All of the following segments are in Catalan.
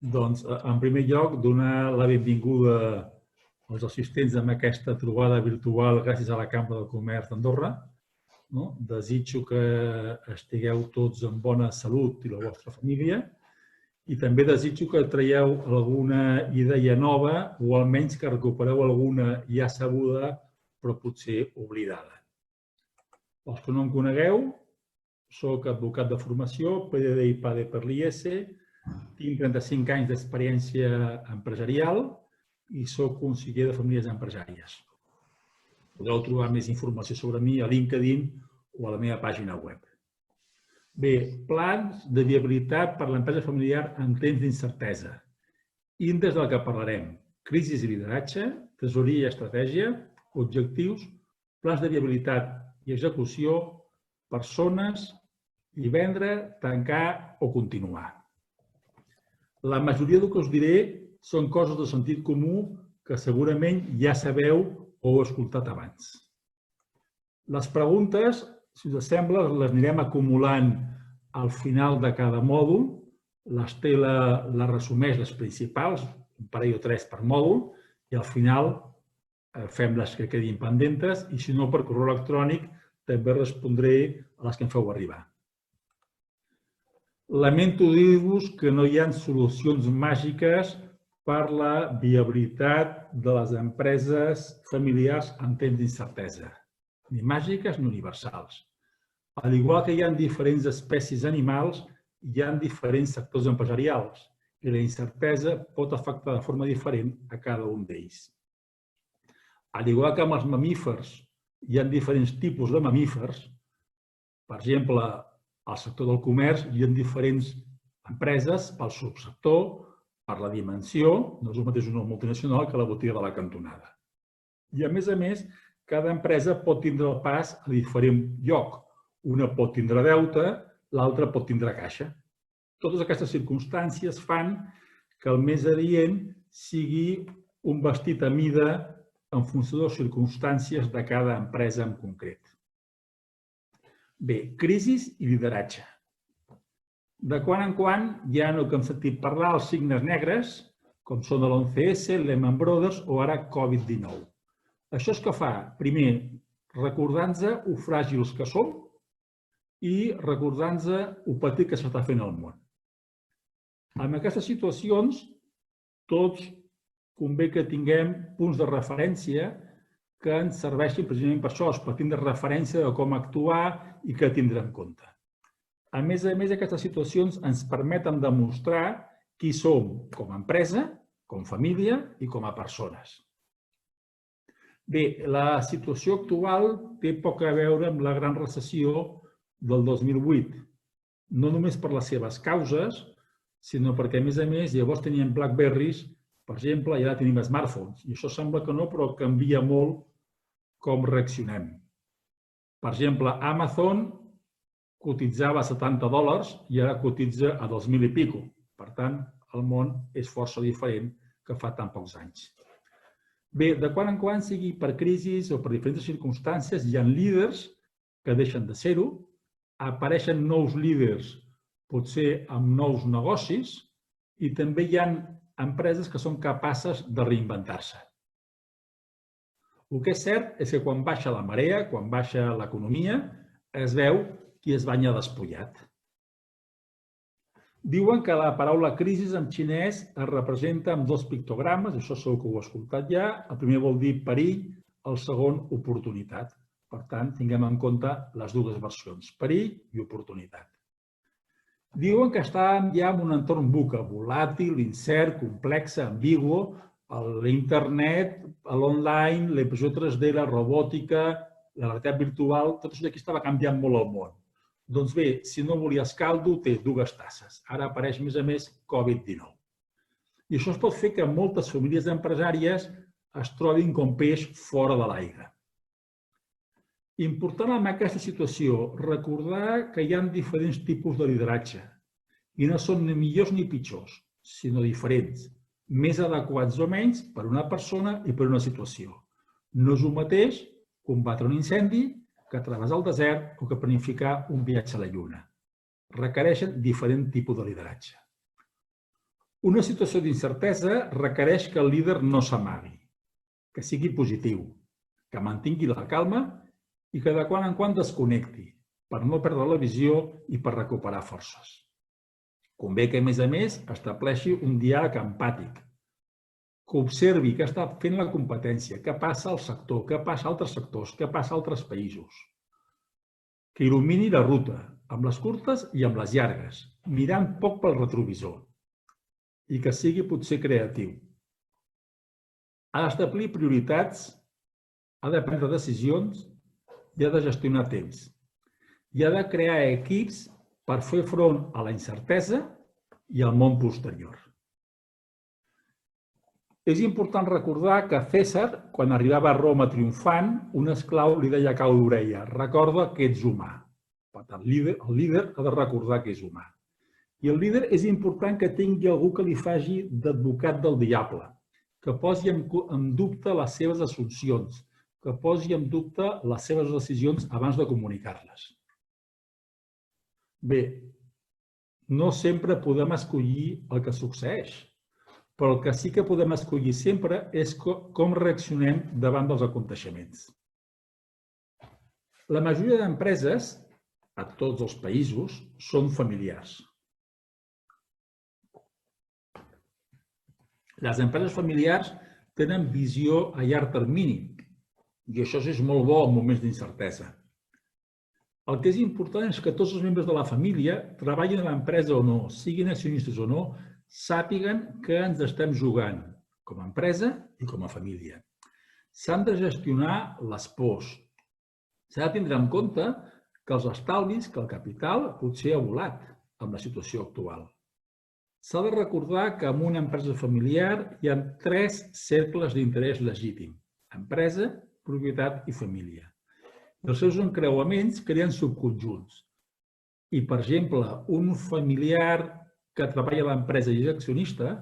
Doncs, en primer lloc, donar la benvinguda als assistents en aquesta trobada virtual gràcies a la Cambra de Comerç d'Andorra. Desitjo que estigueu tots en bona salut i la vostra família i també desitjo que traieu alguna idea nova o almenys que recupereu alguna ja sabuda però potser oblidada. Els que no em conegueu, soc advocat de formació, PDD i PADE per l'IS, tinc 35 anys d'experiència empresarial i soc conseller de famílies empresàries. Podeu trobar més informació sobre mi a LinkedIn o a la meva pàgina web. Bé, plans de viabilitat per a l'empresa familiar en temps d'incertesa. Índex del que parlarem. Crisi i lideratge, tresoreria i estratègia, objectius, plans de viabilitat i execució, persones i vendre, tancar o continuar. La majoria del que us diré són coses de sentit comú que segurament ja sabeu o heu escoltat abans. Les preguntes, si us sembla, les anirem acumulant al final de cada mòdul. L'Estela les resumeix, les principals, un parell o tres per mòdul, i al final fem les que quedin pendentes i, si no, per correu electrònic també respondré a les que em feu arribar. Lamento dir-vos que no hi ha solucions màgiques per la viabilitat de les empreses familiars en temps d'incertesa, ni màgiques ni universals. Al igual que hi ha diferents espècies animals, hi ha diferents sectors empresarials i la incertesa pot afectar de forma diferent a cada un d'ells. Al igual que amb els mamífers hi ha diferents tipus de mamífers, per exemple, al sector del comerç hi ha diferents empreses pel subsector, per la dimensió, no és el mateix una multinacional que la botiga de la cantonada. I a més, cada empresa pot tindre el pas a diferent lloc. Una pot tindre deute, l'altra pot tindre caixa. Totes aquestes circumstàncies fan que el més adient sigui un vestit a mida en funció de les circumstàncies de cada empresa en concret. Bé, crisis i lideratge. De quan en quan hi ha el que hem sentit parlar, els signes negres, com són l'11S, Lehman Brothers o ara Covid-19. Això és que fa, primer, recordar-nos ho fràgils que som i recordar-nos ho petit que s'està fent al món. En aquestes situacions, tots convé que tinguem punts de referència que ens serveixin precisament per això, els patins de referència de com actuar i què tindre en compte. A més, aquestes situacions ens permeten demostrar qui som com a empresa, com a família i com a persones. Bé, la situació actual té poc a veure amb la gran recessió del 2008, no només per les seves causes, sinó perquè, a més, llavors teníem Blackberries, per exemple, i ara tenim smartphones. I això sembla que no, però canvia molt com reaccionem. Per exemple, Amazon cotitzava a $70 i ara cotitza a 2.000 i pico. Per tant, el món és força diferent que fa tan pocs anys. Bé, de quan en quan, sigui per crisis o per diferents circumstàncies, hi ha líders que deixen de ser-ho, apareixen nous líders, potser amb nous negocis, i també hi ha empreses que són capaces de reinventar-se. El que és cert és que quan baixa la marea, quan baixa l'economia, es veu qui es banya despullat. Diuen que la paraula crisi en xinès es representa amb dos pictogrames, això segur que ho heu escoltat ja. El primer vol dir perill, el segon oportunitat. Per tant, tinguem en compte les dues versions, perill i oportunitat. Diuen que estàvem ja en un entorn VUCA, volàtil, incert, complex, ambigu, l'internet, l'online, la impressió 3D, la robòtica, la realitat virtual, tot això d'aquí estava canviant molt el món. Doncs bé, si no volies caldo, té dues tasses. Ara apareix, a més, Covid-19. I això es pot fer que moltes famílies empresàries es trobin com peix fora de l'aigua. Important en aquesta situació recordar que hi ha diferents tipus de lideratge i no són ni millors ni pitjors, sinó diferents, més adequats o menys per una persona i per una situació. No és el mateix combatre un incendi que travessar el desert o que planificar un viatge a la Lluna. Requereixen diferent tipus de lideratge. Una situació d'incertesa requereix que el líder no s'amagui, que sigui positiu, que mantingui la calma i que de quan en quan desconnecti, per no perdre la visió i per recuperar forces. Convé que, a més, estableixi un diàleg empàtic, que observi què està fent la competència, què passa al sector, què passa a altres sectors, què passa a altres països. Que il·lumini la ruta, amb les curtes i amb les llargues, mirant poc pel retrovisor. I que sigui potser creatiu. Ha d'establir prioritats, ha de prendre decisions i ha de gestionar temps. I ha de crear equips per fer front a la incertesa i al món posterior. És important recordar que Cèsar, quan arribava a Roma triomfant, un esclau li deia a cau d'orella: recorda que ets humà. Per tant, el líder ha de recordar que és humà. I el líder és important que tingui algú que li faci d'advocat del diable, que posi en dubte les seves assumpcions, que posi en dubte les seves decisions abans de comunicar-les. Bé, no sempre podem escollir el que succeeix, però el que sí que podem escollir sempre és com reaccionem davant dels aconteixements. La majoria d'empreses, a tots els països, són familiars. Les empreses familiars tenen visió a llarg termini i això és molt bo en moments d'incertesa. El que és important és que tots els membres de la família, treballin a l'empresa o no, siguin accionistes o no, sàpiguen que ens estem jugant com a empresa i com a família. S'han de gestionar les pors. S'ha de tindre en compte que els estalvis, que el capital potser ha volat amb la situació actual. S'ha de recordar que en una empresa familiar hi ha 3 cercles d'interès legítim: empresa, propietat i família. I els seus encreuaments creen subconjunts. I, per exemple, un familiar que treballa a l'empresa i és accionista,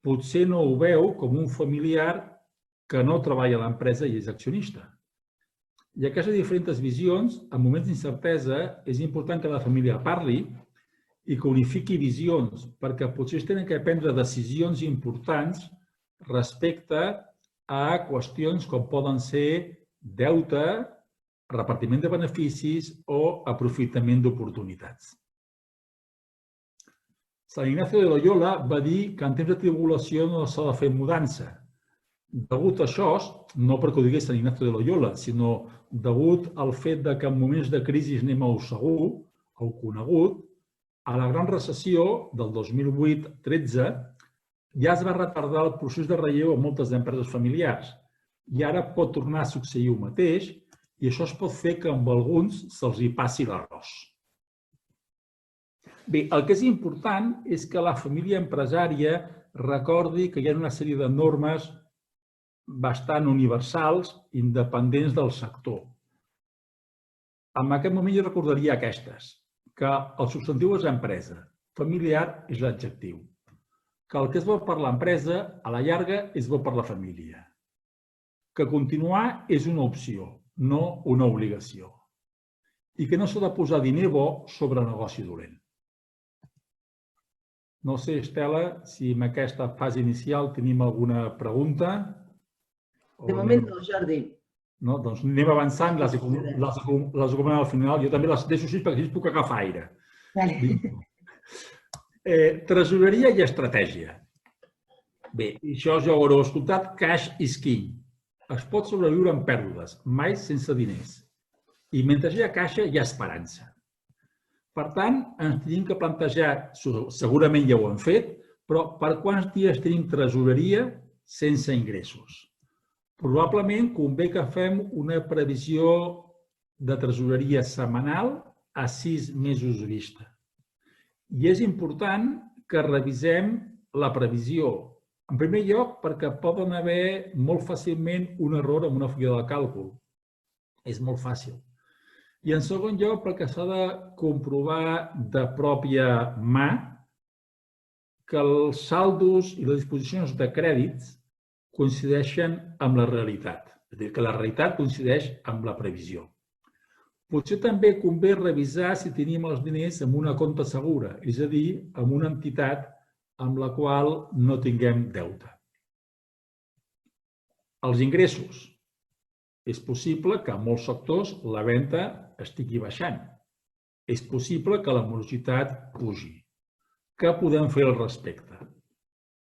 potser no ho veu com un familiar que no treballa a l'empresa i és accionista. I aquestes diferents visions, en moments d'incertesa, és important que la família parli i que unifiqui visions, perquè potser es tenen que prendre decisions importants respecte a qüestions com poden ser deute, repartiment de beneficis o aprofitament d'oportunitats. Sant Ignacio de Loyola va dir que en temps de tribulació no s'ha de fer mudança. Degut a això, no perquè ho digués Sant Ignacio de Loyola, sinó degut al fet que en moments de crisi anem a segur, al conegut, a la gran recessió del 2008-13 ja es va retardar el procés de relleu a moltes empreses familiars i ara pot tornar a succeir el mateix i això es pot fer que amb alguns se'ls hi passi l'arròs. Bé, el que és important és que la família empresària recordi que hi ha una sèrie de normes bastant universals, independents del sector. En aquest moment jo recordaria aquestes, que el substantiu és empresa, familiar és l'adjectiu, que el que és bo per l'empresa, a la llarga, és bo per la família, que continuar és una opció, no una obligació, i que no s'ha de posar diner bo sobre negoci dolent. No sé, Estela, si en aquesta fase inicial tenim alguna pregunta. De moment no, Jordi. No? Doncs anem avançant, les acompanem al final. Jo també les deixo així perquè així puc agafar aire. Tresoreria i estratègia. Bé, això ja ho haureu escoltat, cash is king. Es pot sobreviure amb pèrdues, mai sense diners. I mentre hi ha caixa, hi ha esperança. Per tant, ens tenim que plantejar, segurament ja ho hem fet, però per quants dies tenim tresoreria sense ingressos? Probablement convé que fem una previsió de tresoreria setmanal a 6 mesos vista. I és important que revisem la previsió. En primer lloc, perquè poden haver molt fàcilment un error en una fulla de càlcul. És molt fàcil. I en segon lloc, perquè s'ha de comprovar de pròpia mà que els saldos i les disposicions de crèdits coincideixen amb la realitat. És a dir, que la realitat coincideix amb la previsió. Potser també convé revisar si tenim els diners en una compta segura, és a dir, en una entitat amb la qual no tinguem deute. Els ingressos. És possible que en molts sectors la venda estigui baixant. És possible que la morositat pugi. Què podem fer al respecte?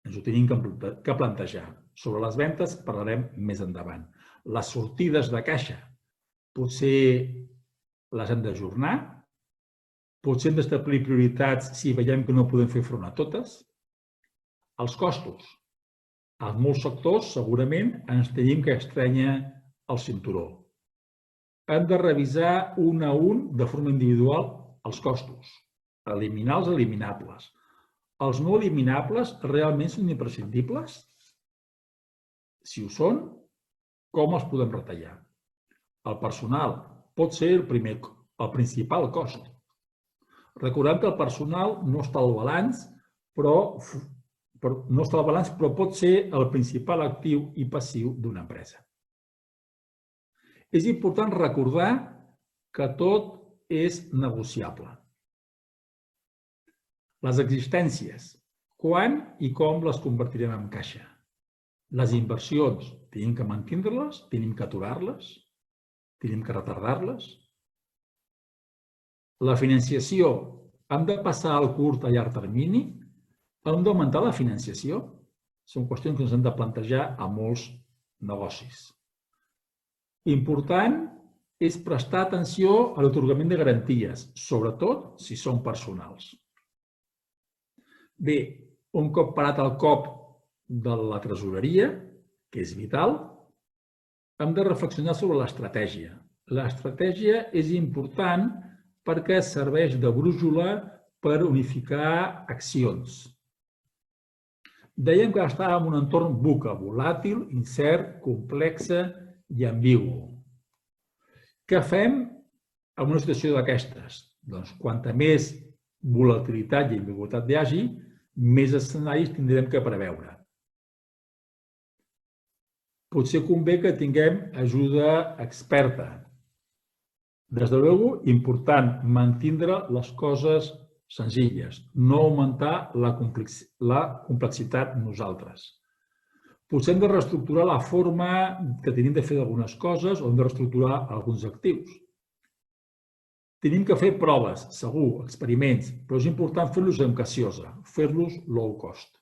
Ens ho tenim que plantejar. Sobre les vendes parlarem més endavant. Les sortides de caixa. Potser les hem d'ajornar? Potser hem d'establir prioritats si veiem que no podem fer front a totes? Els costos. En molts sectors, segurament, ens tenim que estrènyer el cinturó. Hem de revisar un a un, de forma individual, els costos. Eliminar els eliminables. Els no eliminables realment són imprescindibles? Si ho són, com els podem retallar? El personal pot ser el principal cost. Recordem que el personal no està al balanç, però pot ser el principal actiu i passiu d'una empresa. És important recordar que tot és negociable. Les existències, quan i com les convertirem en caixa? Les inversions, tenim que mantindre-les, tenim que aturar-les, tenim que retardar-les. La financiació, hem de passar al curt a llarg termini? Hem d'augmentar la financiació? Són qüestions que ens hem de plantejar a molts negocis. Important és prestar atenció a l'atorgament de garanties, sobretot si són personals. Bé, un cop parat el cop de la tresoreria, que és vital, hem de reflexionar sobre l'estratègia. L'estratègia és important perquè serveix de brúixola per unificar accions. Dèiem que estàvem en un entorn VUCA, volàtil, incert, complex i ambigu. Què fem en una situació d'aquestes? Doncs, quanta més volatilitat i ambigüitat hi hagi, més escenaris tindrem que preveure. Potser convé que tinguem ajuda experta. Des de luego, important mantindre les coses senzilles, no augmentar la complexitat nosaltres. Potser hem de reestructurar la forma que tenim de fer algunes coses o hem de reestructurar alguns actius. Tenim que fer proves, segur, experiments, però és important fer-los amb Cassiosa, fer-los low cost.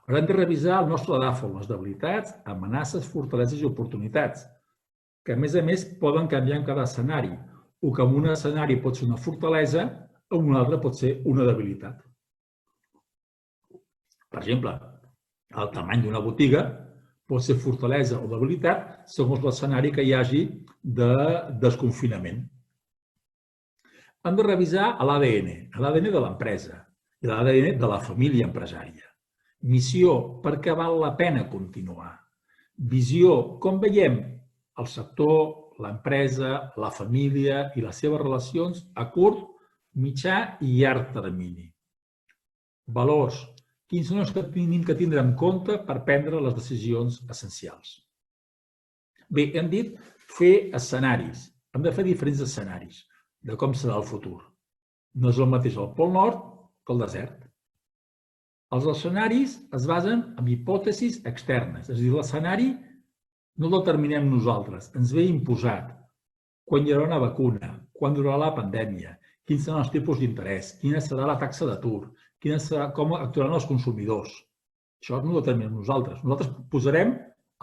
Haurem de revisar el nostre DAFO, les debilitats, amenaces, fortaleses i oportunitats, que a més poden canviar en cada escenari, o que en un escenari pot ser una fortalesa, en un altre pot ser una debilitat. Per exemple, el tamany d'una botiga pot ser fortalesa o debilitat segons l'escenari que hi hagi de desconfinament. Hem de revisar l'ADN de l'empresa i l'ADN de la família empresària. Missió, per què val la pena continuar? Visió, com veiem el sector, l'empresa, la família i les seves relacions a curt, mitjà i llarg termini. Valors, quins són els que tenim que tindre en compte per prendre les decisions essencials? Bé, hem dit fer escenaris. Hem de fer diferents escenaris de com serà el futur. No és el mateix el Pol Nord que el desert. Els escenaris es basen en hipòtesis externes, és a dir, l'escenari no el determinem nosaltres, ens ve imposat. Quan hi haurà una vacuna, quan durarà la pandèmia, quins seran els tipus d'interès, quina serà la taxa d'atur, com actuaran els consumidors. Això no ho determinem nosaltres. Nosaltres posarem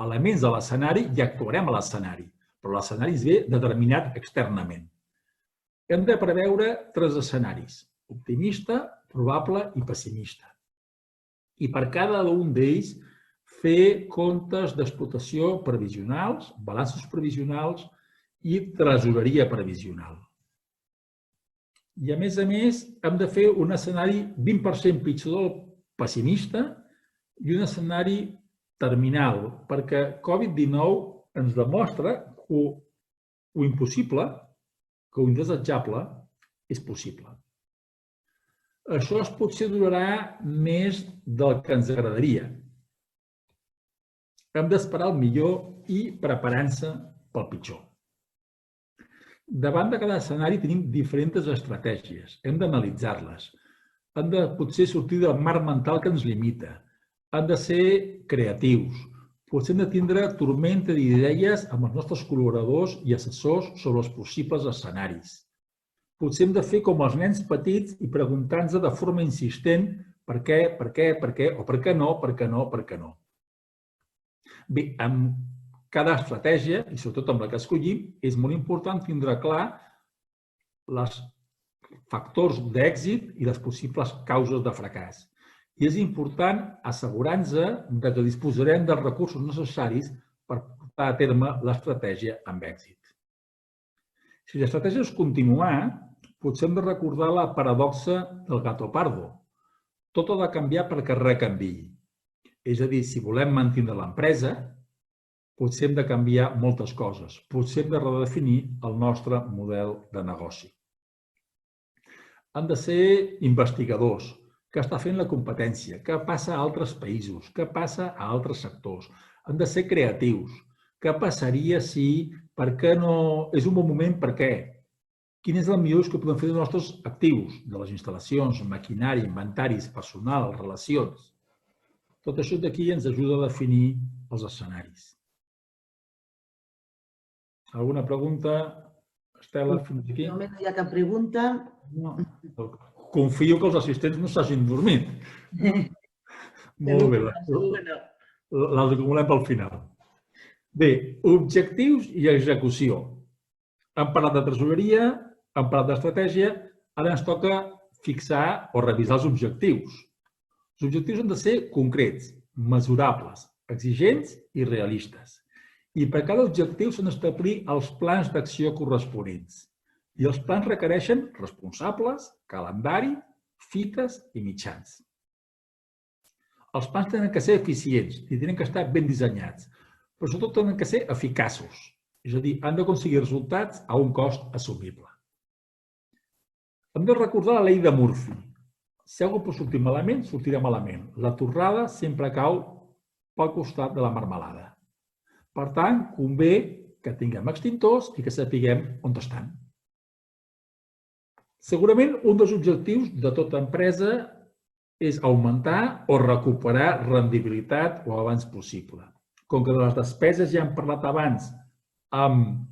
elements de l'escenari i actuarem a l'escenari, però l'escenari es ve determinat externament. Hem de preveure 3 escenaris, optimista, probable i pessimista. I per cada un d'ells fer comptes d'explotació previsionals, balanços previsionals i tresoreria previsional. I a més, hem de fer un escenari 20% pitjor del pessimista i un escenari terminal, perquè Covid-19 ens demostra que ho impossible, que ho indesitjable, és possible. Això potser durarà més del que ens agradaria. Hem d'esperar el millor i preparant-se pel pitjor. Davant de cada escenari tenim diferents estratègies. Hem d'analitzar-les. Han de potser sortir del marc mental que ens limita. Han de ser creatius. Potser hem de tindre turmenta d'idees amb els nostres col·laboradors i assessors sobre els possibles escenaris. Potser hem de fer com els nens petits i preguntar-nos de forma insistent per què, o per què no, per què no, per què no. Bé, amb cada estratègia, i sobretot amb la que escollim, és molt important tindre clar els factors d'èxit i les possibles causes de fracàs. I és important assegurar-nos que disposarem dels recursos necessaris per portar a terme l'estratègia amb èxit. Si l'estratègia és continuar, potser hem de recordar la paradoxa del gatto pardo. Tot ha de canviar perquè res canviï. És a dir, si volem mantenir l'empresa, potser hem de canviar moltes coses. Potser hem de redefinir el nostre model de negoci. Han de ser investigadors. Què està fent la competència? Què passa a altres països? Què passa a altres sectors? Han de ser creatius. Què passaria si, per què no, és un bon moment, per què? Quin és el millor ús que podem fer dels nostres actius, de les instal·lacions, maquinari, inventaris, personal, relacions? Tot això d'aquí ens ajuda a definir els escenaris. Alguna pregunta? Estela, fins aquí? De moment no hi ha cap pregunta. No. Confio que els assistents no s'hagin dormit. Molt bé. Les acumulem pel final. Bé, objectius i execució. Hem parlat de tresoreria, hem parlat d'estratègia, ara ens toca fixar o revisar els objectius. Els objectius han de ser concrets, mesurables, exigents i realistes. I per cada objectiu s'han d'establir els plans d'acció corresponents. I els plans requereixen responsables, calendari, fites i mitjans. Els plans tenen que ser eficients i tenen que estar ben dissenyats, però sobretot tenen que ser eficaços, és a dir, han d'aconseguir resultats a un cost assumible. Hem de recordar la llei de Murphy. Si algú pot sortir malament, sortirà malament. La torrada sempre cau pel costat de la marmelada. Per tant, convé que tinguem extintors i que sapiguem on estan. Segurament un dels objectius de tota empresa és augmentar o recuperar rendibilitat o abans possible. Com que de les despeses ja hem parlat abans amb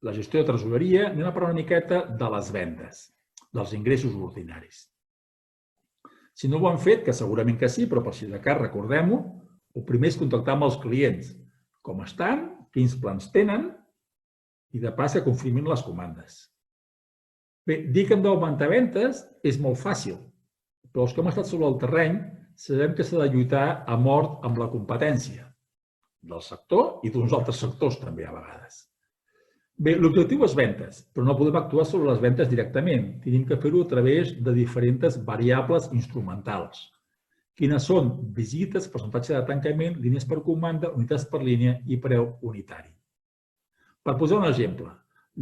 la gestió de tresoreria, anem a parlar una miqueta de les vendes, dels ingressos ordinaris. Si no ho han fet, que segurament que sí, però per si de cas recordem-ho, el primer és contactar amb els clients. Com estan, quins plans tenen i de pas que confirmin les comandes. Bé, dir que hem d'augmentar ventes és molt fàcil, però els que hem estat sobre el terreny sabem que s'ha de lluitar a mort amb la competència del sector i d'uns altres sectors també a vegades. Bé, l'objectiu és vendes, però no podem actuar sobre les vendes directament. Tenim que fer-ho a través de diferents variables instrumentals. Quines són? Visites, percentatge de tancament, línies per comanda, unitats per línia i preu unitari. Per posar un exemple,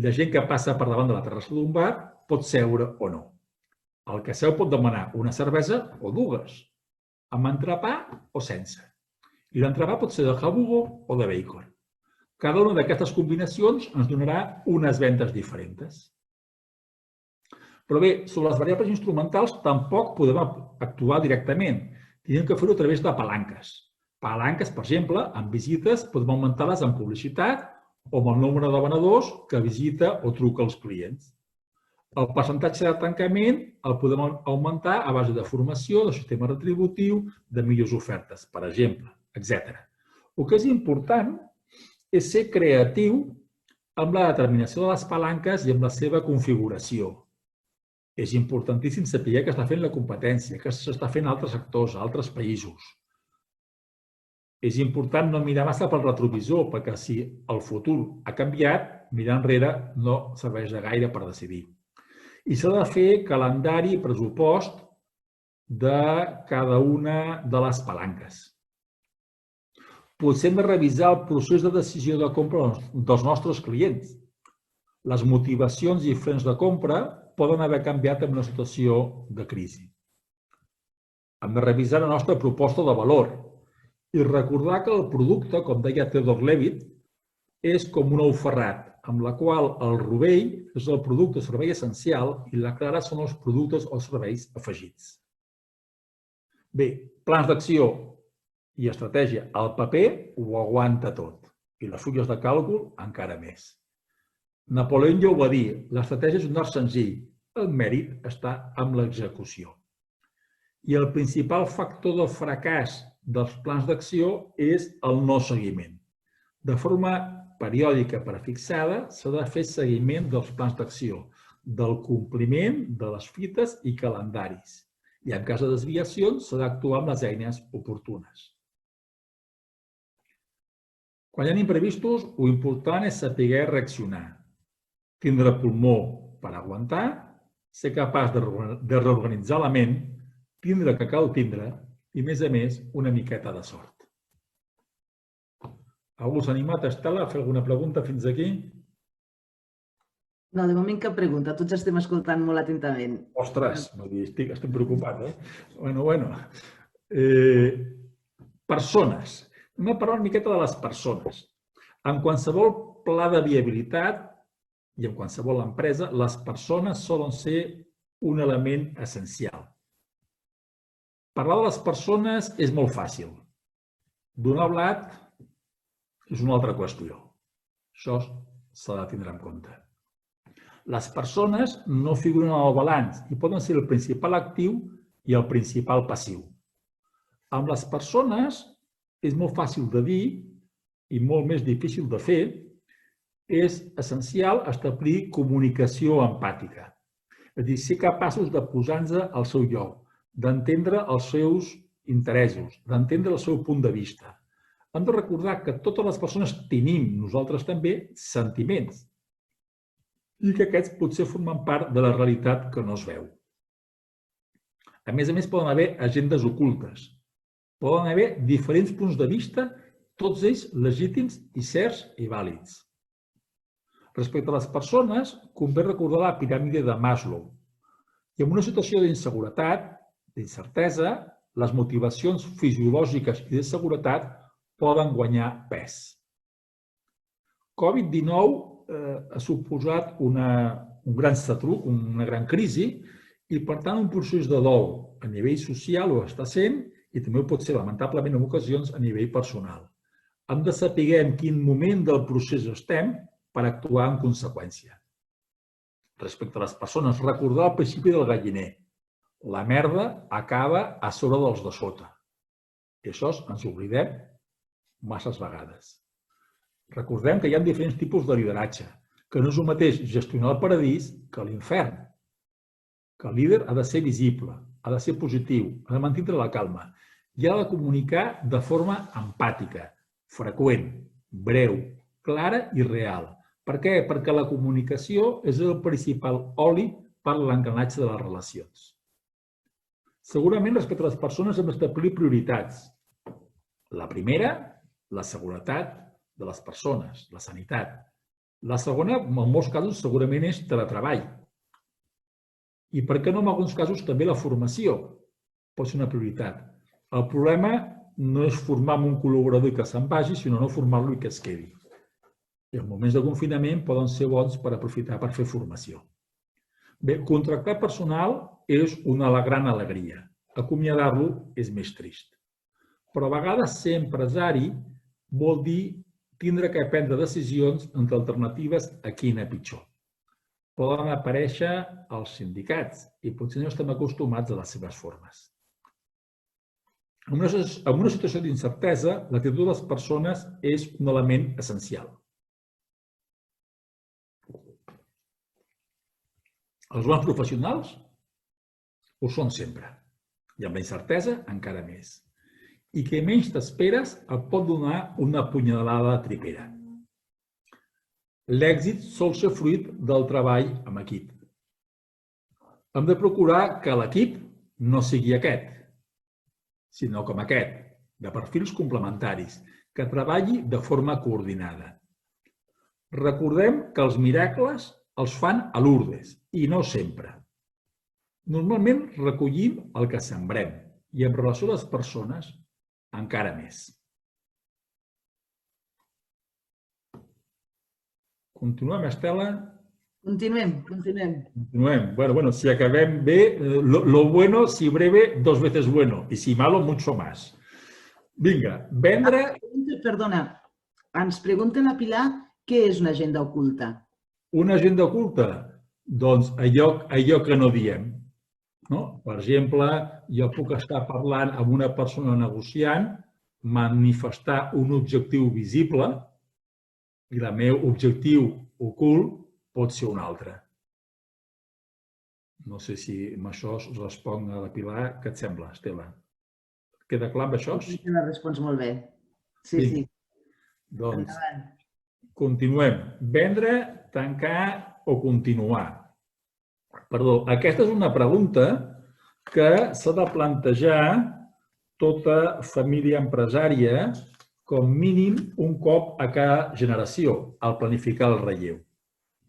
la gent que passa per davant de la terrassa d'un bar pot seure o no. El que seu pot demanar una cervesa o dues, amb entrepà o sense. I l'entrepà pot ser de jabugo o de bacon. Cada una d'aquestes combinacions ens donarà unes vendes diferents. Però bé, sobre les variables instrumentals tampoc podem actuar directament. Tenim que fer-ho a través de palanques. Palanques, per exemple, amb visites podem augmentar-les amb publicitat o amb el nombre de venedors que visita o truca als clients. El percentatge de tancament el podem augmentar a base de formació, de sistema retributiu, de millors ofertes, per exemple, etc. El que és important és ser creatiu amb la determinació de les palanques i amb la seva configuració. És importantíssim saber què està fent la competència, què s'està fent a altres sectors, a altres països. És important no mirar massa pel retrovisor, perquè si el futur ha canviat, mirar enrere no serveix de gaire per decidir. I s'ha de fer calendari i pressupost de cada una de les palanques. Potser hem de revisar el procés de decisió de compra dels nostres clients. Les motivacions i frens de compra poden haver canviat en una situació de crisi. Hem de revisar la nostra proposta de valor i recordar que el producte, com deia Theodore Levitt, és com un ou ferrat. amb la qual el rovell és el producte o servei essencial i la clara són els productes o serveis afegits. Bé, plans d'acció i estratègia. El paper ho aguanta tot i les fulles de càlcul encara més. Napoleó ja ho va dir, l'estratègia és un art senzill, el mèrit està en l'execució. I el principal factor del fracàs dels plans d'acció és el no seguiment. De forma periòdica prefixada s'ha de fer seguiment dels plans d'acció, del compliment de les fites i calendaris. I en cas de desviacions s'ha d'actuar amb les eines oportunes. Quan hi ha imprevistos, l'important és saber reaccionar, tindre pulmó per aguantar, ser capaç de reorganitzar la ment, tindre que cal tindre i, a més, una miqueta de sort. Algú s'ha animat, Estela, a fer alguna pregunta fins aquí? No, de moment cap pregunta. Tots estem escoltant molt atentament. Ostres, estic preocupat, Bueno. Persones. Anem a parlar una miqueta de les persones. En qualsevol pla de viabilitat i en qualsevol empresa, les persones solen ser un element essencial. Parlar de les persones és molt fàcil. Donar blat és una altra qüestió. Això s'ha de tindre en compte. Les persones no figuren al balanç i poden ser el principal actiu i el principal passiu. Amb les persones és molt fàcil de dir i molt més difícil de fer. És essencial establir comunicació empàtica. És a dir, ser capaços de posar-nos al seu lloc, d'entendre els seus interessos, d'entendre el seu punt de vista. Hem de recordar que totes les persones tenim, nosaltres també, sentiments i que aquests potser formen part de la realitat que no es veu. A més, poden haver agendes ocultes. Poden haver diferents punts de vista, tots ells legítims i certs i vàlids. Respecte a les persones, convé recordar la piràmide de Maslow. I en una situació d'inseguretat, d'incertesa, les motivacions fisiològiques i de seguretat poden guanyar pes. Covid-19 ha suposat un gran satruc, una gran crisi, i per tant un procés de dol a nivell social ho està sent i també ho pot ser, lamentablement, en ocasions a nivell personal. Hem de saber en quin moment del procés estem per actuar en conseqüència. Respecte a les persones, recordar el principi del galliner. La merda acaba a sobre dels de sota. I això ens oblidem masses vegades. Recordem que hi ha diferents tipus de lideratge, que no és el mateix gestionar el paradís que l'infern. Que el líder ha de ser visible, ha de ser positiu, ha de mantenir la calma i ha de comunicar de forma empàtica, freqüent, breu, clara i real. Per què? Perquè la comunicació és el principal oli per a l'engranatge de les relacions. Segurament, respecte a les persones, hem d'establir prioritats. La primera, la seguretat de les persones, la sanitat. La segona, en molts casos, segurament és teletreball. I per què no, en alguns casos, també la formació pot ser una prioritat. El problema no és formar un col·laborador i que se'n vagi, sinó no formar-lo i que es quedi. I els moments de confinament poden ser bons per aprofitar per fer formació. Bé, contractar personal és una gran alegria. Acomiadar-lo és més trist. Però a vegades ser empresari vol dir tindre que prendre decisions entre alternatives a quina pitjor. Poden aparèixer els sindicats i potser no estem acostumats a les seves formes. En una situació d'incertesa, l'actitud de les persones és un element essencial. Els bons professionals ho són sempre, i amb la incertesa encara més. I que menys t'esperes et pot donar una punyalada tripera. L'èxit sol ser fruit del treball amb equip. Hem de procurar que l'equip no sigui aquest, sinó com aquest, de perfils complementaris, que treballi de forma coordinada. Recordem que els miracles els fan a Lourdes, i no sempre. Normalment recollim el que sembrem, i en relació a les persones, encara més. Continuem, Estela? Continuem. Continuem. Bueno, si acabem bé, lo bueno, si breve, 2 veces bueno. Y si malo, mucho más. Vinga, vendre... Perdona, ens pregunta la Pilar què és una agenda oculta. Una agenda oculta? Doncs allò que no diem. No? Per exemple, jo puc estar parlant amb una persona negociant, manifestar un objectiu visible i el meu objectiu ocult pot ser un altre. No sé si amb això responc a la Pilar. Què et sembla, Estela? Queda clar amb això? Sí, la respons molt bé. Sí. Doncs Endavant. continuem. Vendre, tancar o continuar? Perdó, aquesta és una pregunta que s'ha de plantejar tota família empresària com mínim un cop a cada generació, al planificar el relleu.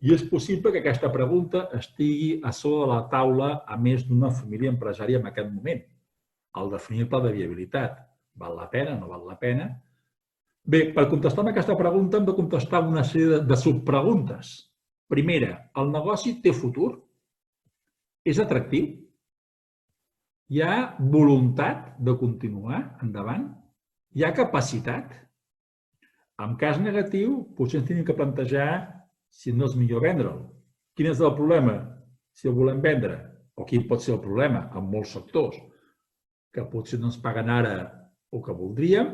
I és possible que aquesta pregunta estigui a sobre de la taula a més d'una família empresària en aquest moment, al definir el pla de viabilitat. Val la pena, no val la pena? Bé, per contestar aquesta pregunta hem de contestar una sèrie de subpreguntes. Primera, el negoci té futur? És atractiu? Hi ha voluntat de continuar endavant? Hi ha capacitat? En cas negatiu, potser ens hem de plantejar si no és millor vendre'l. Quin és el problema? Si el volem vendre. O quin pot ser el problema en molts sectors? Que potser no ens paguen ara el que voldríem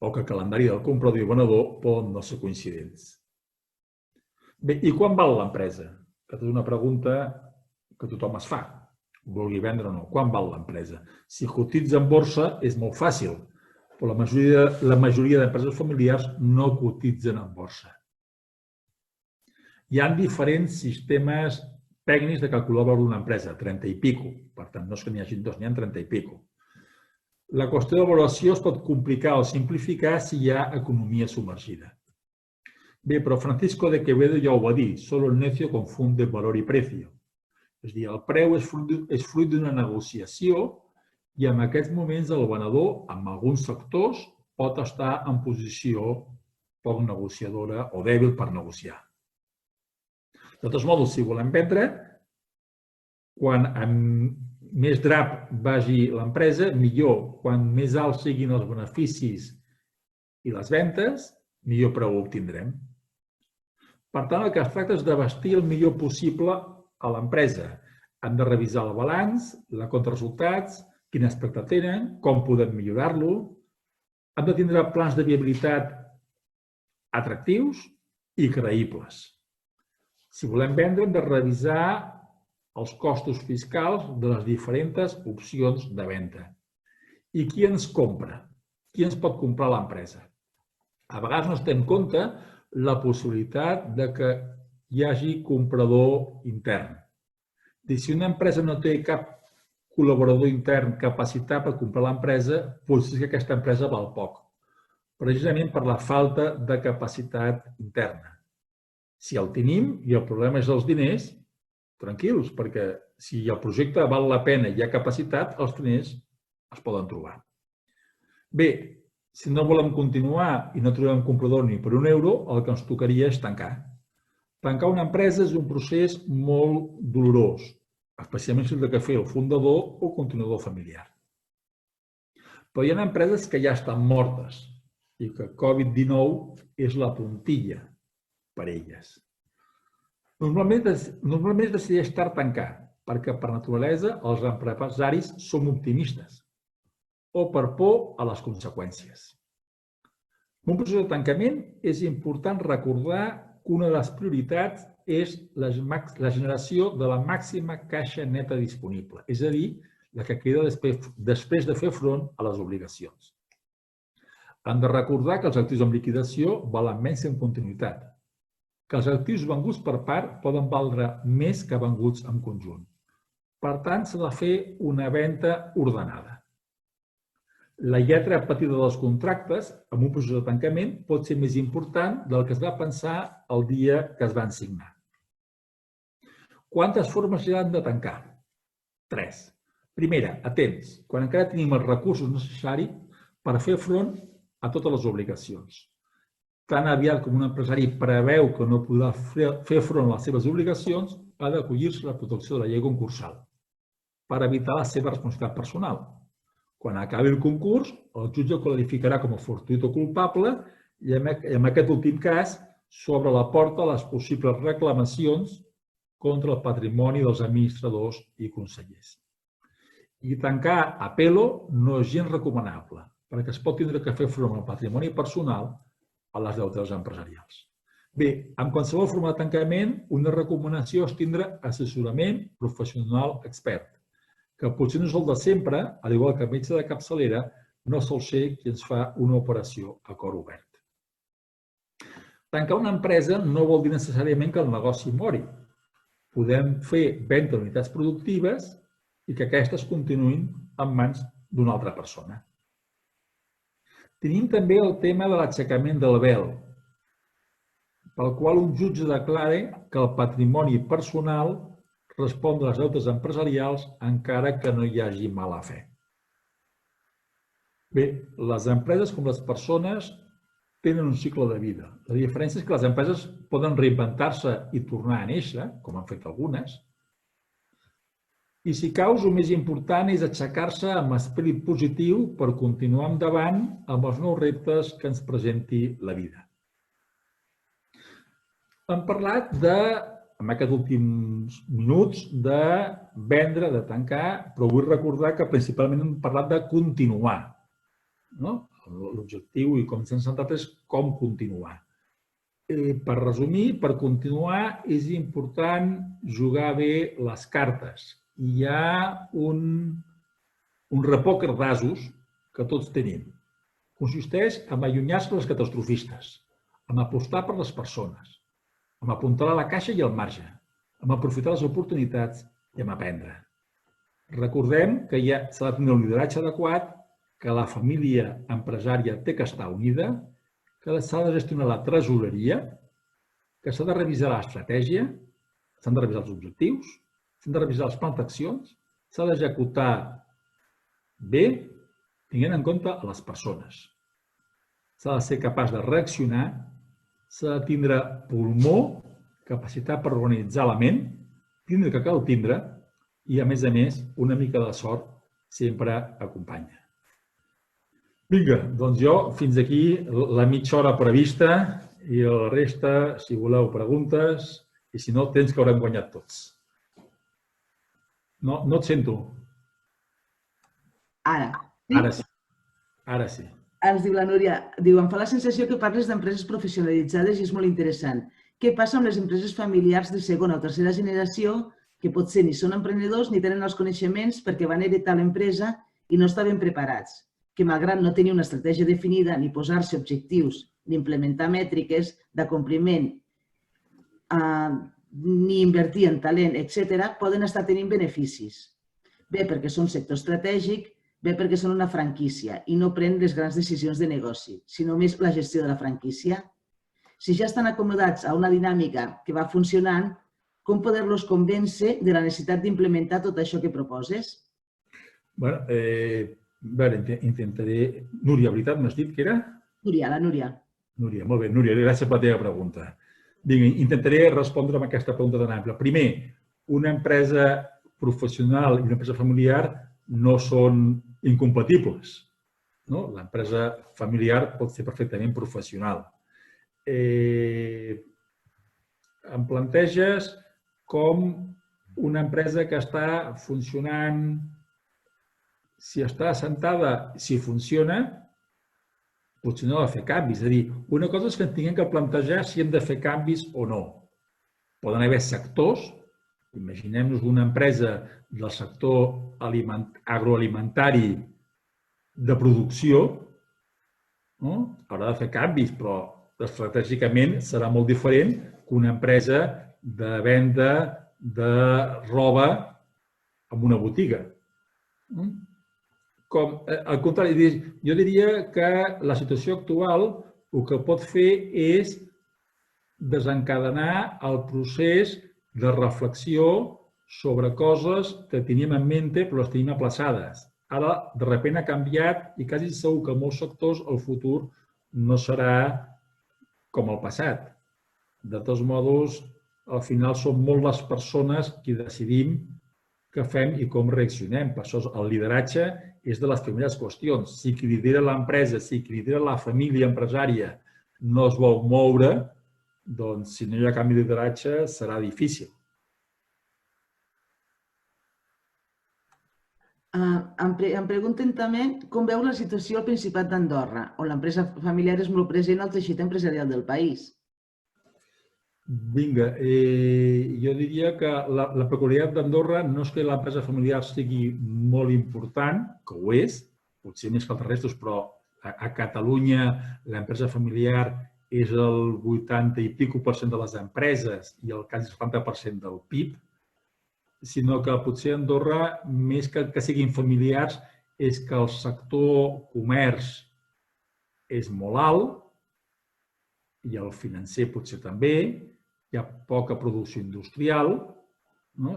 o que el calendari del comprador i venedor poden no ser coincidents. Bé, i quan val l'empresa? Aquesta és una pregunta que tothom es fa. Vulgui vendre o no. Quan val l'empresa? Si cotitza en borsa és molt fàcil, però la majoria d'empreses familiars no cotitzen en borsa. Hi ha diferents sistemes tècnics de calcular el valor d'una empresa, 30 i pico. Per tant, no és que n'hi hagi dos, n'hi ha 30 i pico. La qüestió de valoració es pot complicar o simplificar si hi ha economia submergida. Bé, però Francisco de Quevedo ja ho va dir, solo el necio confunde valor i precio. És a dir, el preu és fruit d'una negociació i en aquests moments el venedor, en alguns sectors, pot estar en posició poc negociadora o dèbil per negociar. De tots modos, si volem vendre, quan més drap vagi l'empresa, millor. Quan més alts siguin els beneficis i les ventes, millor preu obtindrem. Per tant, el que es tracta és de vestir el millor possible a l'empresa. Hem de revisar el balanç, la contraresultats, quin aspecte tenen, com podem millorar-lo. Hem de tindre plans de viabilitat atractius i creïbles. Si volem vendre, hem de revisar els costos fiscals de les diferents opcions de venda. I qui ens compra? Qui ens pot comprar l'empresa? A vegades no es té en compte la possibilitat de que hi hagi comprador intern. Si una empresa no té cap col·laborador intern capacitat per comprar l'empresa, potser que aquesta empresa val poc, precisament per la falta de capacitat interna. Si el tenim i el problema és els diners, tranquils, perquè si el projecte val la pena i hi ha capacitat, els diners es poden trobar. Bé, si no volem continuar i no trobem comprador ni per €1, el que ens tocaria és tancar. Tancar una empresa és un procés molt dolorós, especialment si el que fer el fundador o continuador familiar. Però hi ha empreses que ja estan mortes i que Covid-19 és la puntilla per elles. Normalment decideix estar tancat, perquè per naturalesa els empresaris som optimistes o per por a les conseqüències. En un procés de tancament és important recordar que una de les prioritats és la generació de la màxima caixa neta disponible, és a dir, la que queda després de fer front a les obligacions. Hem de recordar que els actius en liquidació valen menys que en continuïtat, que els actius venguts per part poden valdre més que venguts en conjunt. Per tant, s'ha de fer una venda ordenada. La lletra petita dels contractes, en un procés de tancament, pot ser més important del que es va pensar el dia que es van signar. Quantes formes hi ha de tancar? 3. Primera, a temps, quan encara tenim els recursos necessaris per fer front a totes les obligacions. tan aviat com un empresari preveu que no podrà fer front a les seves obligacions, ha d'acollir-se a la protecció de la llei concursal per evitar la seva responsabilitat personal. Quan acabi el concurs, el jutge qualificarà com a fortuït o culpable i en aquest últim cas s'obre la porta a les possibles reclamacions contra el patrimoni dels administradors i consellers. I tancar a pelo no és gens recomanable, perquè es pot tindre que fer front al patrimoni personal a les deutes empresarials. Bé, en qualsevol forma de tancament, una recomanació és tindre assessorament professional expert, que potser no és el de sempre, al igual que el metge de capçalera, no sol ser qui ens fa una operació a cor obert. Tancar una empresa no vol dir necessàriament que el negoci mori. Podem fer venda d'unitats productives i que aquestes continuïn en mans d'una altra persona. Tenim també el tema de l'aixecament del vel, pel qual un jutge declara que el patrimoni personal respon de les deutes empresarials encara que no hi hagi mala fe. Bé, les empreses com les persones tenen un cicle de vida. La diferència és que les empreses poden reinventar-se i tornar a néixer, com han fet algunes, i si caus, el més important és aixecar-se amb esperit positiu per continuar endavant amb els nous reptes que ens presenti la vida. Hem parlat en aquests últims minuts de vendre, de tancar, però vull recordar que principalment hem parlat de continuar. L'objectiu i com s'han centrat és com continuar. Per resumir, per continuar és important jugar bé les cartes. Hi ha un repòquer d'asos que tots tenim. Consisteix en allunyar-se dels catastrofistes, en apostar per les persones, en apuntar a la caixa i al marge, en aprofitar les oportunitats i en aprendre. Recordem que s'ha de tenir un lideratge adequat, que la família empresària té que estar unida, que s'ha de gestionar la tresoreria, que s'ha de revisar l'estratègia, s'han de revisar els objectius, s'han de revisar els plans d'accions, s'ha d'executar bé, tenint en compte a les persones. S'ha de ser capaç de reaccionar, s'ha de tindre pulmó, capacitat per organitzar la ment, tindre que cal tindre i, a més, una mica de sort sempre acompanya. Vinga, doncs jo fins aquí la mitja hora prevista i la resta, si voleu, preguntes i si no, temps que haurem guanyat tots. No et sento. Ara. Ara sí. Ara sí. Ens diu la Núria, em fa la sensació que parles d'empreses professionalitzades i és molt interessant. Què passa amb les empreses familiars de segona o tercera generació que potser ni són emprenedors ni tenen els coneixements perquè van heretar l'empresa i no estaven preparats? Que malgrat no tenir una estratègia definida ni posar-se objectius ni implementar mètriques d'acompliment ni invertir en talent, etc., poden estar tenint beneficis. Bé perquè són sector estratègic, bé perquè són una franquícia i no prenen les grans decisions de negoci, sinó més la gestió de la franquícia. Si ja estan acomodats a una dinàmica que va funcionant, com poder-los convèncer de la necessitat d'implementar tot això que proposes? Bé, intentaré... Núria, veritat, m'has dit que era? Núria, la Núria. Núria, molt bé. Núria, gràcies per la teva pregunta. Intentaré respondre a aquesta pregunta tan ampla. Primer, una empresa professional i una empresa familiar no són incompatibles. L'empresa familiar pot ser perfectament professional. Em planteges com una empresa que està funcionant, si està assentada, si funciona, potser no ha de fer canvis. És a dir, una cosa és que tinguem que plantejar si hem de fer canvis o no. Poden haver sectors, imaginem-nos una empresa del sector agroalimentari de producció, haurà de fer canvis, però estratègicament serà molt diferent que una empresa de venda de roba en una botiga. Al contrari, jo diria que la situació actual el que pot fer és desencadenar el procés de reflexió sobre coses que teníem en mente però les tenim aplaçades. Ara, de sobte, ha canviat i quasi segur que en molts sectors el futur no serà com el passat. De tots modos, al final som molt les persones qui decidim què fem i com reaccionem. Per això el lideratge és de les primeres qüestions. Si qui lidera l'empresa, si qui lidera la família empresària no es vol moure, doncs si no hi ha canvi de lideratge serà difícil. Em pregunten també com veu la situació al Principat d'Andorra, on l'empresa familiar és molt present al teixit empresarial del país. Vinga, jo diria que la peculiaritat d'Andorra no és que l'empresa familiar sigui molt important, que ho és, potser més que altres restos, però a Catalunya l'empresa familiar és el 80 i pico % de les empreses i el quasi 70% del PIB, sinó que potser a Andorra, més que siguin familiars, és que el sector comerç és molt alt i el financer potser també, hi ha poca producció industrial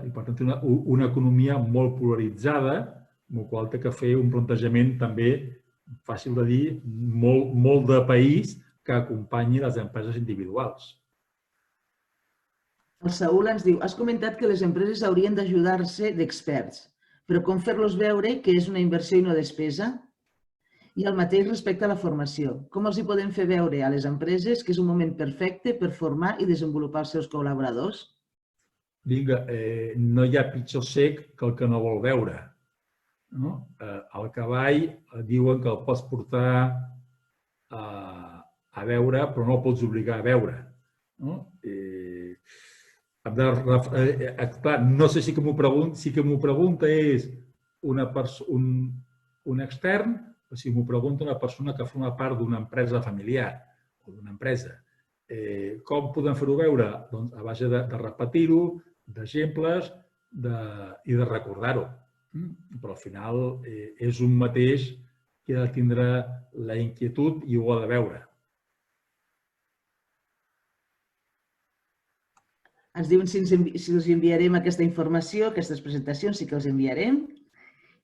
i per tant té una economia molt polaritzada, amb la qual té que fer un plantejament també, fàcil de dir, molt de país que acompanyi les empreses individuals. El Saúl ens diu, has comentat que les empreses haurien d'ajudar-se d'experts, però com fer-los veure que és una inversió i no despesa? I el mateix respecte a la formació. Com els hi podem fer veure a les empreses que és un moment perfecte per formar i desenvolupar els seus col·laboradors? Vinga, no hi ha pitjor cec que el que no vol veure. El cavall diuen que el pots portar a veure, però no el pots obligar a veure. Clar, no sé si que m'ho pregunta és un extern o si m'ho pregunta una persona que forma part d'una empresa familiar o d'una empresa. Com podem fer-ho veure? Doncs a base de repetir-ho, d'exemples i de recordar-ho. Però al final és un mateix que ha de tindre la inquietud i ho ha de veure. Ens diuen si els enviarem aquesta informació, aquestes presentacions, sí que els enviarem.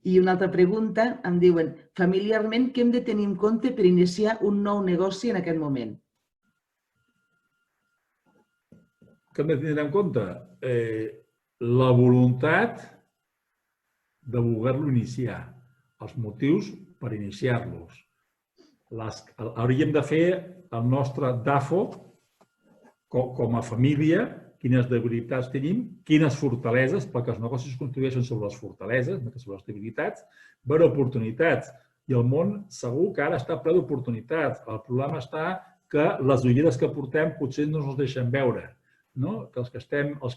I una altra pregunta, em diuen, familiarment, què hem de tenir en compte per iniciar un nou negoci en aquest moment? Què hem de tenir en compte? La voluntat de voler-lo iniciar, els motius per iniciar-los. Hauríem de fer el nostre DAFO com a família, quines debilitats tenim, quines fortaleses, perquè els negocis es construeixen sobre les fortaleses, no sobre les debilitats, veure oportunitats. I el món segur que ara està ple d'oportunitats. El problema està que les ulleres que portem potser no ens deixen veure. Que els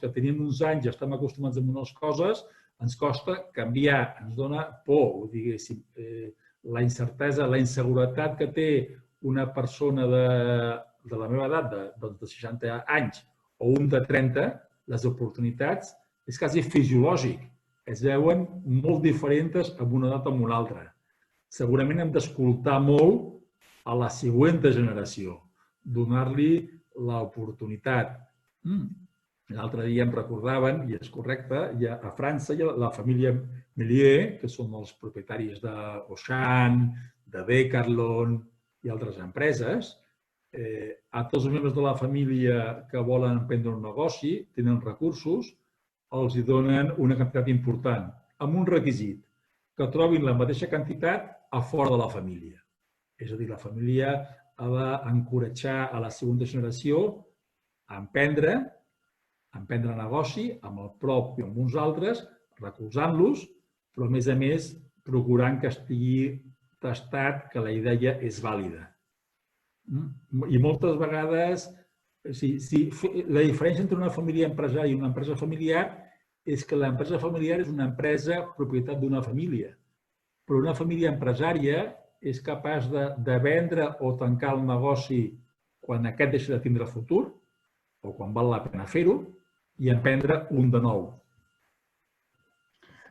que tenim uns anys i estem acostumats a unes coses, ens costa canviar, ens dona por. La incertesa, la inseguretat que té una persona de la meva edat, de 60 anys, o un de 30, les oportunitats és quasi fisiològic. Es veuen molt diferents en una edat o en una altra. Segurament hem d'escoltar molt a la següent generació, donar-li l'oportunitat. L'altre dia em recordaven, i és correcte, a França hi ha la família Méliès, que són els propietaris d'Auchan, de Decathlon i altres empreses. A tots els membres de la família que volen emprendre un negoci, tenen recursos, els donen una quantitat important, amb un requisit, que trobin la mateixa quantitat a fora de la família. És a dir, la família ha d'encoratjar a la segona generació a emprendre negoci amb el propi i amb uns altres, recolzant-los, però a més procurant que estigui testat que la idea és vàlida. I moltes vegades la diferència entre una família empresària i una empresa familiar és que l'empresa familiar és una empresa propietat d'una família, però una família empresària és capaç de vendre o tancar el negoci quan aquest deixa de tindre futur o quan val la pena fer-ho i emprendre un de nou.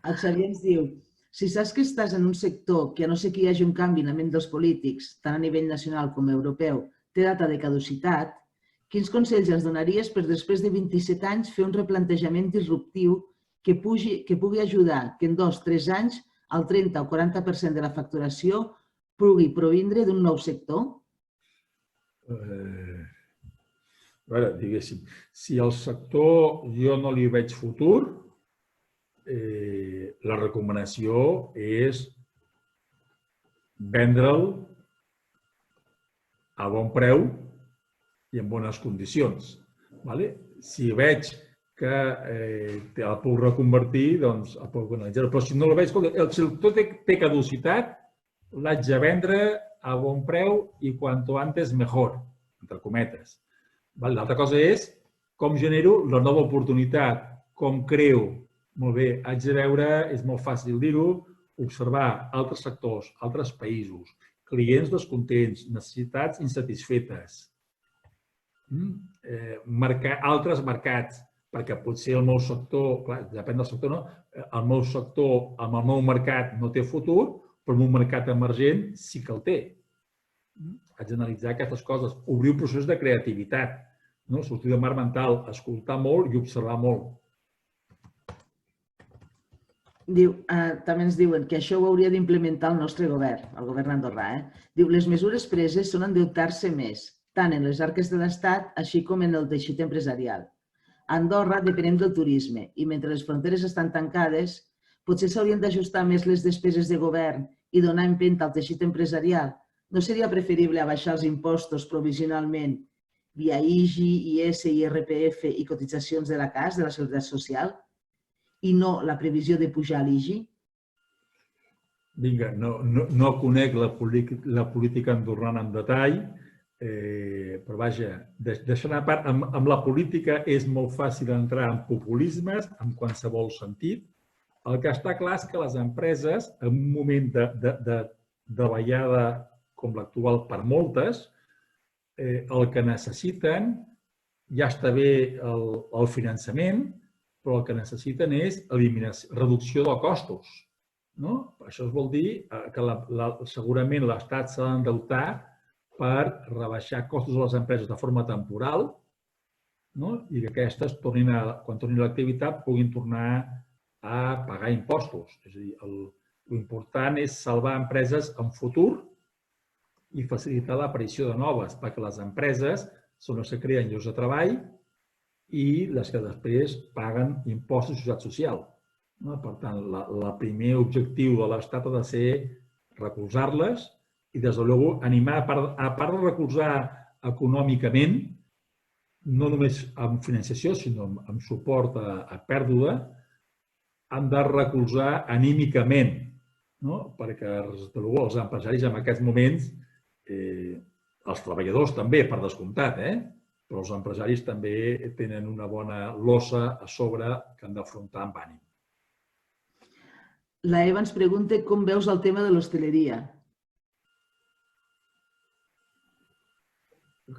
El Xavier ens diu, si saps que estàs en un sector que a no ser que hi hagi un canvi en la ment dels polítics, tant a nivell nacional com europeu, té data de caducitat, quins consells ens donaries per després de 27 anys fer un replantejament disruptiu que pugui ajudar que en 2 o 3 anys el 30 o 40% de la facturació pugui provindre d'un nou sector? A veure, diguéssim, si al sector jo no li veig futur, la recomanació és vendre'l a bon preu i en bones condicions. Si veig que el puc reconvertir, doncs el puc analitzar. Però si no el veig, el sector té caducitat, l'haig de vendre a bon preu i quanto antes mejor, entre cometes. L'altra cosa és com genero la nova oportunitat, com creo. Molt bé, haig de veure, és molt fàcil dir-ho, observar altres sectors, altres països, clients descontents, necessitats insatisfetes, altres mercats, perquè potser el meu sector, clar, depèn del sector, no? El meu sector amb el meu mercat no té futur, però el meu mercat emergent sí que el té. Haig d'analitzar aquestes coses, obrir un procés de creativitat, sortir del marc mental, escoltar molt i observar molt. També ens diuen que això ho hauria d'implementar el nostre govern, el govern andorrà. Diu, les mesures preses són endeutar-se més, tant en les arques de l'Estat així com en el teixit empresarial. A Andorra depenem del turisme i mentre les fronteres estan tancades, potser s'haurien d'ajustar més les despeses de govern i donar empenta al teixit empresarial. No seria preferible abaixar els impostos provisionalment via IGI, IS, IRPF i cotitzacions de la CAS, de la Seguretat Social, i no la previsió de pujar l'IGI? Vinga, no conec la política andorrana en detall, però vaja, deixant a part, amb la política és molt fàcil entrar en populismes, en qualsevol sentit. El que està clar és que les empreses, en un moment de davallada com l'actual per moltes, el que necessiten, ja està bé el finançament, però el que necessiten és reducció de costos. Això vol dir que segurament l'Estat s'ha d'endeutar per rebaixar costos a les empreses de forma temporal i que aquestes, quan tornin a l'activitat, puguin tornar a pagar impostos. És a dir, l'important és salvar empreses en futur i facilitar l'aparició de noves, perquè les empreses són les que creen llocs de treball i les que després paguen impostos i seguretat social. Per tant, el primer objectiu de l'Estat ha de ser recolzar-les i, des de luego, animar, a part de recolzar econòmicament, no només amb financiació, sinó amb suport a pèrdua, han de recolzar anímicament, perquè, des de luego, els empresaris en aquests moments, els treballadors també, per descomptat, però els empresaris també tenen una bona losa a sobre que han d'afrontar amb ànim. La Eva ens pregunta com veus el tema de l'hostaleria.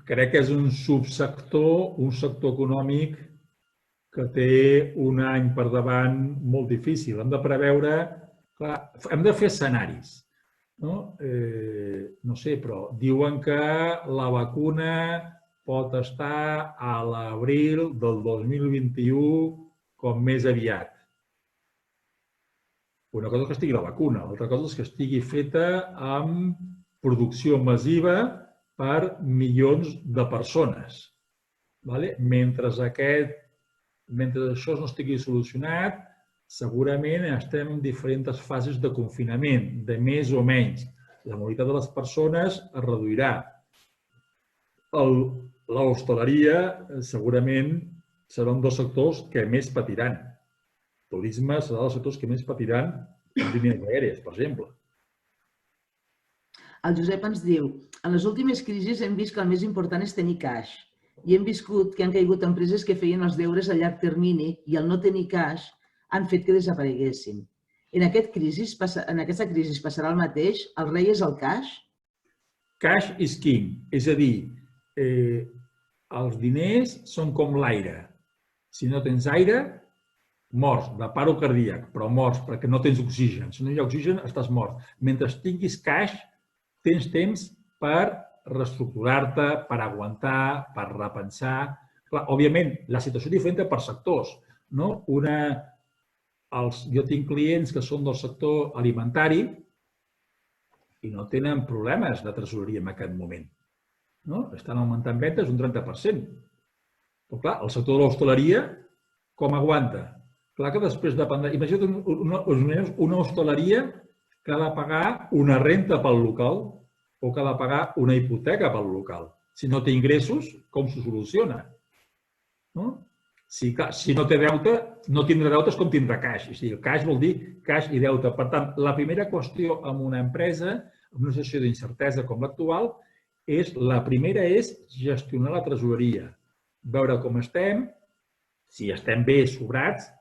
Crec que és un subsector, un sector econòmic que té un any per davant molt difícil. Hem de preveure, hem de fer escenaris. No sé, però diuen que la vacuna pot estar a l'abril del 2021 com més aviat. Una cosa és que estigui la vacuna, l'altra cosa és que estigui feta amb producció massiva per milions de persones. Mentre això no estigui solucionat, segurament estem en diferents fases de confinament, de més o menys. La mobilitat de les persones es reduirà. L'hostaleria segurament serà un dels sectors que més patiran. El turisme serà dels sectors que més patiran en línies aèries, per exemple. El Josep ens diu, en les últimes crisis hem vist que el més important és tenir caix i hem viscut que han caigut empreses que feien els deures a llarg termini i al no tenir caix han fet que desapareguessin. En aquesta crisi passarà el mateix? El rei és el caix? Cash is king. És a dir, els diners són com l'aire. Si no tens aire, mors de paro cardíac, però mors perquè no tens oxigen. Si no hi ha oxigen, estàs mort. Mentre tinguis cash, tens temps per reestructurar-te, per aguantar, per repensar. Òbviament, la situació és diferent per sectors. Jo tinc clients que són del sector alimentari i no tenen problemes de tresoreria en aquest moment. Estan augmentant ventes un 30%. Però clar, el sector de l'hostaleria, com aguanta? Clar que després de pandèmia... Imagina't una hostaleria que ha de pagar una renta pel local o que ha de pagar una hipoteca pel local. Si no té ingressos, com s'ho soluciona? No? Si no té deute, no tindrà deutes com tindrà caix. O sigui, el caix vol dir caix i deute. Per tant, la primera qüestió en una empresa, en una situació d'incertesa com l'actual, la primera és gestionar la tresoreria. Veure com estem, si estem bé sobrats.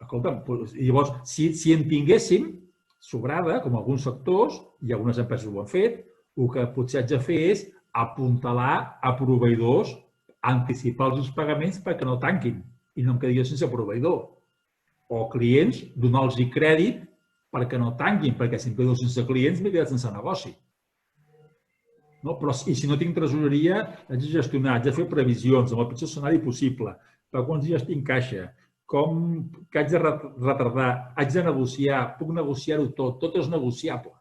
Escolta'm, llavors, si en tinguéssim sobrada, com alguns sectors, i algunes empreses ho han fet, el que potser haig de fer és apuntalar a proveïdors, anticipar els pagaments perquè no tanquin i no em quedi jo sense proveïdor. O clients, donar-los crèdit perquè no tanquin, perquè si em quedo sense clients m'he quedat sense negoci. I si no tinc tresoreria, haig de gestionar, haig de fer previsions amb el pitjor escenari possible, per quants dies tinc caixa, que haig de retardar, haig de negociar, puc negociar-ho tot, tot és negociable.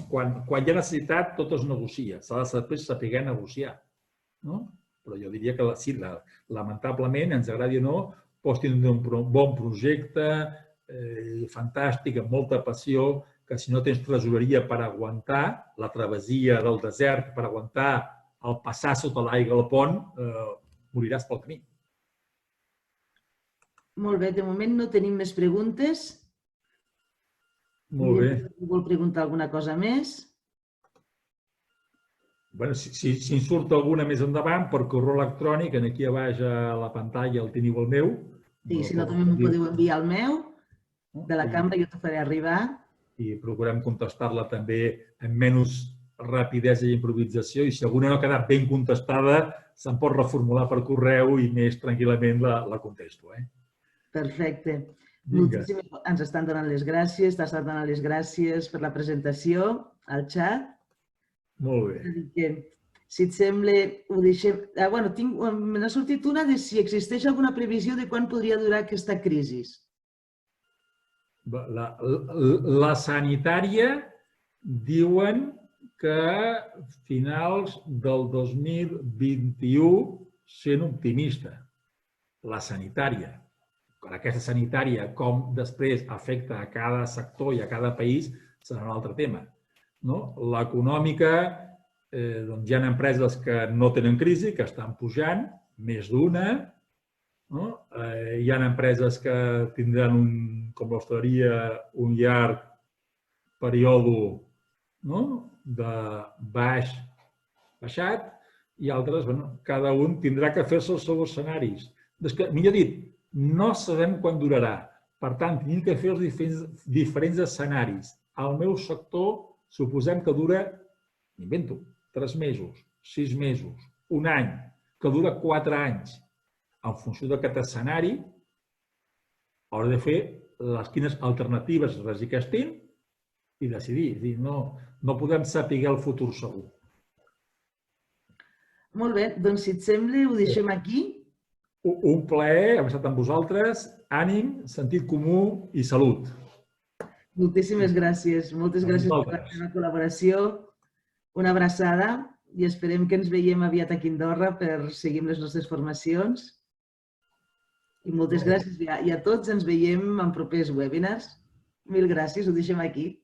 Quan hi ha necessitat, tot es negocia. S'ha de després saber negociar. Però jo diria que sí, lamentablement, ens agradi o no, pots tindre un bon projecte, fantàstic, amb molta passió, que si no tens tresoreria per aguantar la travessia del desert, per aguantar el passar sota l'aigua al pont, moriràs pel camí. Molt bé, de moment no tenim més preguntes. Molt bé. Vol preguntar alguna cosa més? Si en surt alguna més endavant, per correu electrònic, aquí a baix a la pantalla el teniu el meu. Sí, si no també m'ho podeu enviar al meu, de la cambra, jo t'ho faré arribar. I procurem contestar-la també amb menys rapidesa i improvisació, i si alguna no ha quedat ben contestada, se'n pot reformular per correu i més tranquil·lament la contesto. Perfecte. Ens estan donant les gràcies, t'estan donant les gràcies per la presentació al xat. Molt bé. Si et sembla, ho deixem... Me n'ha sortit una de si existeix alguna previsió de quan podria durar aquesta crisi. La sanitària diuen que a finals del 2021, sent optimista, la sanitària. Aquesta sanitària, com després afecta a cada sector i a cada país, serà un altre tema. L'econòmica, hi ha empreses que no tenen crisi, que estan pujant, més d'una. Hi ha empreses que tindran, com l'hostaleria, un llarg període de baixat, i altres, cada un tindrà que fer-se els seus escenaris. Millor dit, no sabem quan durarà. Per tant, tenim que fer els diferents escenaris. Al meu sector, suposem que dura, m'invento, 3 mesos, 6 mesos, un any, que dura 4 anys. En funció d'aquest escenari, haurà de fer quines alternatives existeixin i decidir. No podem saber el futur segur. Molt bé, doncs si et sembla ho deixem aquí. Un plaer haver estat amb vosaltres, ànim, sentit comú i salut. Moltíssimes gràcies. Moltes gràcies per la teva col·laboració. Una abraçada i esperem que ens veiem aviat aquí a Andorra per seguir amb les nostres formacions. I moltes gràcies. I a tots ens veiem en propers webinars. Mil gràcies, ho deixem aquí.